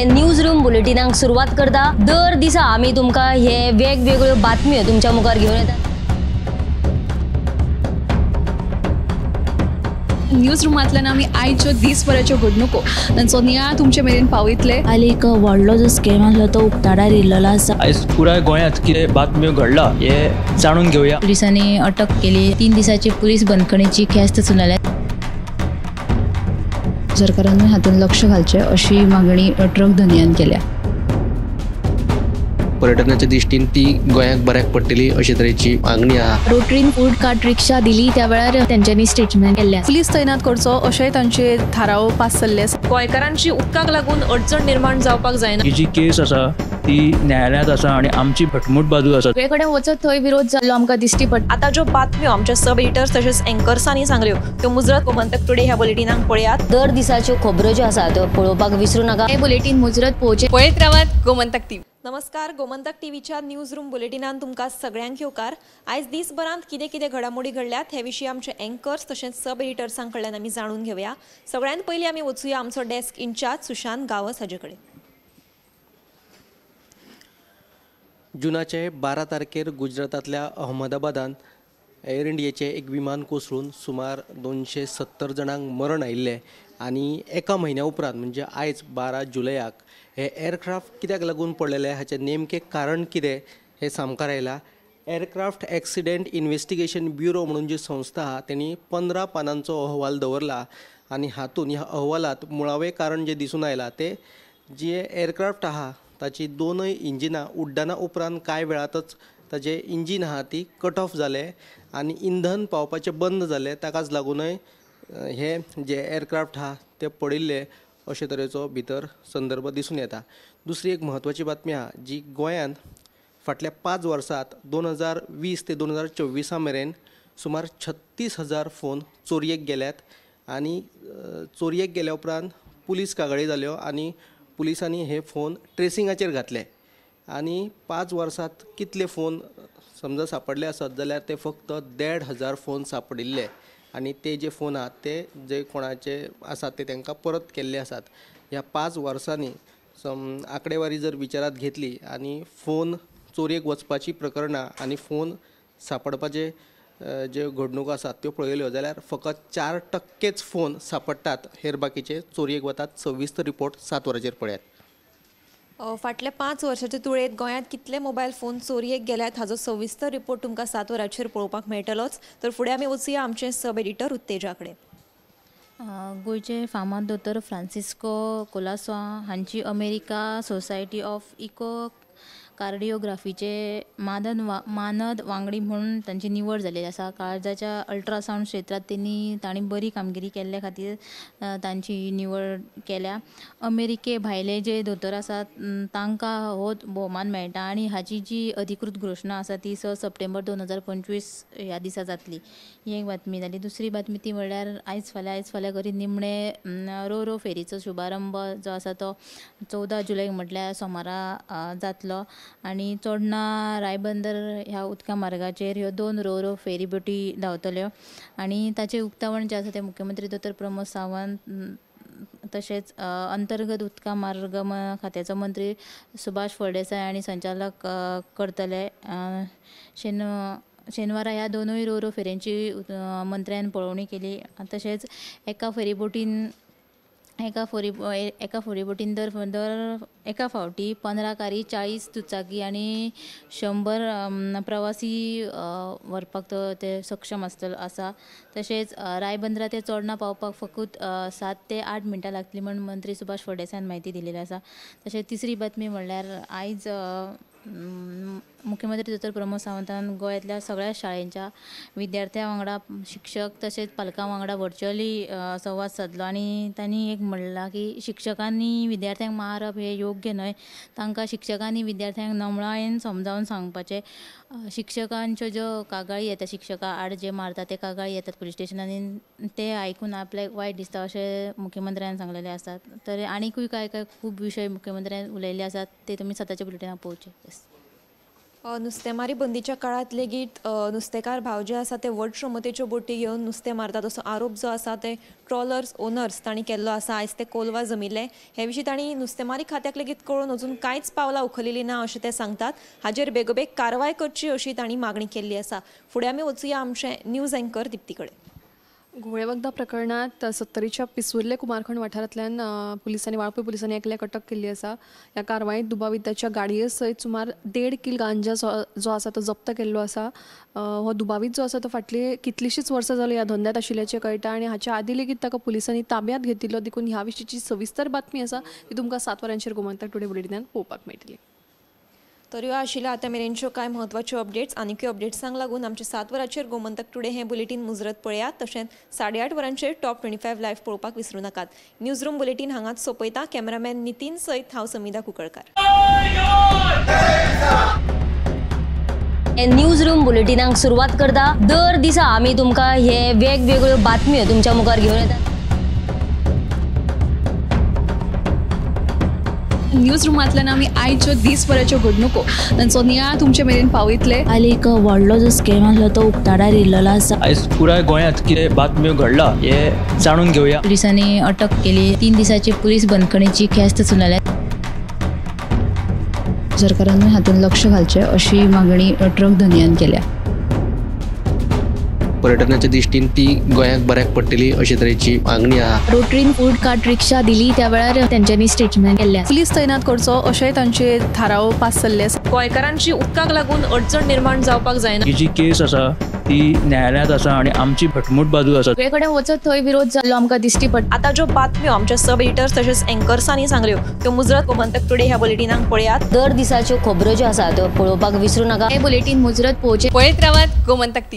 News room बुलेटिनाक सुरुवात करता। दर दिसा आम्ही तुमका हे वेगवेगळ्यो बातम्यो तुमच्या मुखार घेऊन येतात। न्यूज रूमांतल्यान आमी आयच्यो दिसभराच्यो घडणुको तांचो नियाळ तुमचे मेरेन पावयतले। हालीं एक व्हडलो जो स्कॅम आसलो तो उक्ताडार येयल्लो आसा। आयज पुराय गोंयांत कितें बातम्यो घडला हे जाणून घेवया। पुलिसांनी अटक केली। 3 दिसाची पुलीस बंदखणीची ख्यास्त सुनायल्या। सरकारान हातूंत लक्ष घालचें अशी मागणी ट्रक धन्यान केल्या। पर्यटनाच्या दृश्टीन ती गोंयांक बऱ्याक पडटली अशे तरेची मागणी आहा। रोटरीन फूड कार्ट रिक्षा दिली त्या वेळार त्यांच्यानी स्टेटमेंट केल्लें। पुलीस तैनात करचो अशें तांचे थाराव पास जाल्ले। गोंयकारांची उदकाक लागून अडचण निर्माण जावपाक जायना। ही जी केस आसा ती न्यायालयांत आसा आणि आमची भटमूट बाजू आसा। सगळे कडेन वचत थंय विरोध जाल्लो आमकां दिश्टी पडटा। आता ज्यो बातम्यो आमच्या सब एडिटर्स तशेंच अँकर्सांनी सांगल्यो त्यो मुजरत गोमंतक टुडे ह्या बुलेटिनाक पळयात। दर दिसाच्यो खबरो ज्यो आसा त्यो पळोवपाक विसरू नका। हे बुलेटिन मुजरत पळोवचें। पळयत रावात गोमंतक टीव्ही। नमस्कार, गोमंतक टीव्हीच्या न्यूज रूम बुलेटिनान तुमकां सगळ्यांक येवकार। आयज दिसभरांत कितें कितें घडामोडी घडल्यात हे विशीं आमचे अँकर्स तशेंच सब एडिटर्सां कडल्यान आमी जाणून घेवया। सगळ्यांत पयलीं आमी वचूया आमचो डेस्क इन्चार्ज सुशांत गावस हाजे कडेन। जुनाचे 12 तारखेर गुजरातांतल्या अहमदाबादान एअर इंडियाचे एक विमान कोसळून सुमार 270 जाणांक मरण आयिल्लें आनी एका म्हयन्या उपरांत म्हणजे आयज 12 जुलयाक हे एअरक्राफ्ट कित्याक लागून पडलेले हाचें नेमकें कारण कितें हें सामकार आयलां। एअरक्राफ्ट एक्सिडेंट इन्व्हेस्टिगेशन ब्युरो म्हणून जी संस्था आहा तेणी 15 पानांचो अहवाल दवरला आनी हातूंत ह्या अहवालांत मुळावें कारण जें दिसून आयलां तें जे एअरक्राफ्ट आहा ताची दोनूय इंजिनां उड्डाणा उपरांत कांय वेळातच ताजें इंजीन आहा ती कट ऑफ जालें आनी इंधन पावपाचें बंद जालें। ताकाच लागूनय हे जे एअरक्राफ्ट आहा ते पडिल्ले अशे तरेचो भितर संदर्भ दिसून येता। दुसरी एक म्हत्वाची बातमी आहा जी गोंयांत फाटल्या 5 वर्सांत 2020 ते 2024 मेरेन सुमार 36,000 फोन चोरयेक गेल्यात आनी चोरयेक गेल्या उपरांत पुलीस कागाळी जाल्यो आनी पुलिसांनी हे फोन ट्रेसिंगाचेर घातले आनी 5 वर्सांत कितले फोन समजा सापडले आसत जाल्यार ते फक्त 1,500 फोन सापडिल्ले आनी ते जे फोन आहात ते जे कोणाचे आसात ते तांकां परत केल्ले आसात। ह्या 5 वर्सांनी आंकडेवारी जर विचारात घेतली आनी फोन चोरयेक वचपाची प्रकरणां आनी फोन सापडपाचे जे घडणुको आसात त्यो पळयल्यो जाल्यार फकत 4% फोन सापडटात, हेर बाकीचे चोरयेक वतात। सविस्तर रिपोर्ट 7 वरांचेर पळयात। फाटल्या 5 वर्षांच्या तुळेंत गोंयांत कितले मोबायल फोन चोरयेक गेल्यात हाचो सविस्तर रिपोर्ट तुमकां 7 वरांचेर पळोवपाक मेळटलोच। तर फुडें आमी वचुया आमचे सब एडिटर उत्तेजा कडेन। गोंयचे फामाद दोतोर फ्रांसिस्को कोलासो हांची अमेरिका सोसायटी ऑफ इको कार्डिओग्राफीचे मानद वांगडी म्हणून तांची निवड जाल्ली आसा। काळजाच्या अल्ट्रासावंड क्षेत्रांत तांणी बरी कामगिरी केल्ल्या खातीर तांची निवड केल्या। अमेरिके भायले जे दोतोर आसात तांकां हो भोवमान मेळटा आनी हाची जी अधिकृत घोशणा आसा ती 6 सप्टेंबर 2025 ह्या दिसा जातली। ही एक बातमी जाली। दुसरी बातमी ती म्हणल्यार आयज फाल्यां करी निमणे रो फेरीचो शुभारंभ जो आसा तो 14 जुलैक म्हटल्यार सोमारा जातलो आनी चोडणा रायबंदर ह्या उदका मार्गाचेर ह्यो 2 रो फेरी बोटी धांवतल्यो आनी ताचें उक्तावण जें आसा तें मुख्यमंत्री दोतोर प्रमोद सावंत तशेंच अंतर्गत उदका मार्ग खात्याचो मंत्री सुभाष फळदेसाय आनी संचालक करतले। शेनवारा ह्या दोनूय रो फेऱ्यांची मंत्र्यान पळोवणी केली। तशेंच एका फेरीबोटीन दर एका फावटी 15 कारी, 40 दुचाकी आनी 100 प्रवासी व्हरपाक ते सक्षम आसा। तशेंच रायबंदरा ते चोडणा पावपाक फकत 7 ते 8 मिनटां लागतली म्हण मंत्री सुभाष फळदेसायन म्हायती दिलेली आसा। तशेंच तिसरी बातमी म्हणल्यार आयज मुख्यमंत्री दोतोर प्रमोद सावंतान गोंयांतल्या सगळ्या शाळेंच्या विद्यार्थ्यां वांगडा शिक्षक तशेंच पालकां वांगडा व्हर्च्युअली संवाद साधलो आनी तांणी एक म्हणलां की शिक्षकांनी विद्यार्थ्यांक मारप हें योग्य न्हय। तांकां शिक्षकांनी विद्यार्थ्यांक नमळायेन समजावन सांगपाचें। शिक्षकांच्यो ज्यो कागाळी येता, शिक्षकां आड जे मारता ते कागाळी येतात पुलीस स्टेशनांनी, ते आयकून आपल्याक वायट दिसता अशें मुख्यमंत्र्यान सांगलेलें आसात। तर आनीकूय काय खूब विशय मुख्यमंत्र्यान उलयल्ले आसात ते तुमी सदांच्या बुलेटिनाक पळोवचे। नुस्तेमारी बंदीच्या काळात लेगीत नुस्तेकार भाव जे आसा ते व्हड श्रमतेच्यो बोटी घेवन नुस्तें मारतात असो आरोप जो आसा ते ट्रॉलर्स ओनर्स तांणी केल्लो आसा. आयज ते कोलवा जमिल्ले. हे विशीं तांणी नुस्तेमारी खात्याक लेगीत कळून अजून कांयच पावलां उखलिल्लीं ना अशें ते सांगतात. हाजेर बेगोबेग कारवाय करची अशी तांणी मागणी केल्ली आसा. फुडें आमी वचुया आमचे न्यूज अँकर दिप्ती कडेन. घोळे वखदा प्रकरणात 70च्या पिसुर्ले कुमारखंड वाठारांतल्यान वाळपय पुलिसांनी एकल्याक अटक केल्ली आसा. ह्या कारवायेंत दुबाविताच्या गाडये सयत सुमार 1.5 किल गांजा जो आसा तो जप्त केल्लो आसा. हो दुबावीत जो आसा तो फाटली कितलींशींच वर्सां जाली ह्या धंद्यात आशिल्ल्याचें कळटा आनी हाच्या आदीं लेगीत ताका पुलिसांनी ताब्यांत घेतिल्लो. देखून ह्या विशींची सविस्तर बातमी आसा ती तुमकां 7 वरांचेर गोमंतक टुडे बुलेटिनांत पळोवपाक मेळटली. तर ह्यो आशिल्ल्यो आतां मेरेनच्यो कांय म्हत्वाच्यो अपडेट्स. आनीकय अपडेट्सांक लागून आमचे 7 वरांचेर गोमंतक टुडे हें बुलेटीन मुजरत पळयात. तशेंच 8:30 वरांचेर टॉप 25 लायव्ह पळोवपाक विसरूं नाकात. न्यूज रूम बुलेटीन हांगाच सोंपयता. कॅमेरामॅन नितीन सयत हांव समिधा कुंकळकार. हे न्यूज रूम बुलेटिनाक सुरवात करता. दर दिसा आमी तुमकां हे वेगवेगळ्यो बातम्यो तुमच्या मुखार घेवन येतात. न्यूज रुमांतल्यान आमी आयच्यो दिसभराच्यो घडणुको तांचो नियाळ तुमचे मेरेन पावयतले. आली एक व्हडलो जो स्कॅम आसलो तो उक्ताडार येयल्लो आसा. आयज पुराय गोंयांत कितें बातम्यो घडला हे जाणून घेवया. पुलिसांनी अटक केली. 3 दिसाची पुलीस बंदखणीची ख्यास्त चलयल्या. सरकारान हातूंत लक्ष घालचें अशी मागणी ट्रक धनियान केल्या. पर्यटनाच्या दृश्टीन ती गोंयाक बऱ्याक पडटली अशे तरेची मागणी आहा. रोटरीन फूड कार्ट रिक्षा दिली त्या वेळार तेंच्यांनी स्टेटमेंट केल्लें. पुलीस तैनात करचो अशेय तांचे थाराव पास जाल्ले आसा. गोंयकारांची उदकाक लागून अडचण निर्माण जावपाक जायना. ही जी केस आसा ती न्यायालयांत आसा आनी आमची भटमूट बाजू आसा. सगळे कडेन वचत थंय विरोध जाल्लो आमकां दिश्टी पडटा. आता ज्यो बातम्यो आमच्या सब एडिटर्स तशेंच अँकर्सांनी सांगल्यो त्यो मुजरत गोमंतक टुडे ह्या बुलेटिनाक पळयात. दर दिसाच्यो खबरो ज्यो आसा त्यो पळोवपाक विसरूं नाका. हे बुलेटीन मुजरत पळोवचें. पळयत रावात गोमंतक टीव्ही.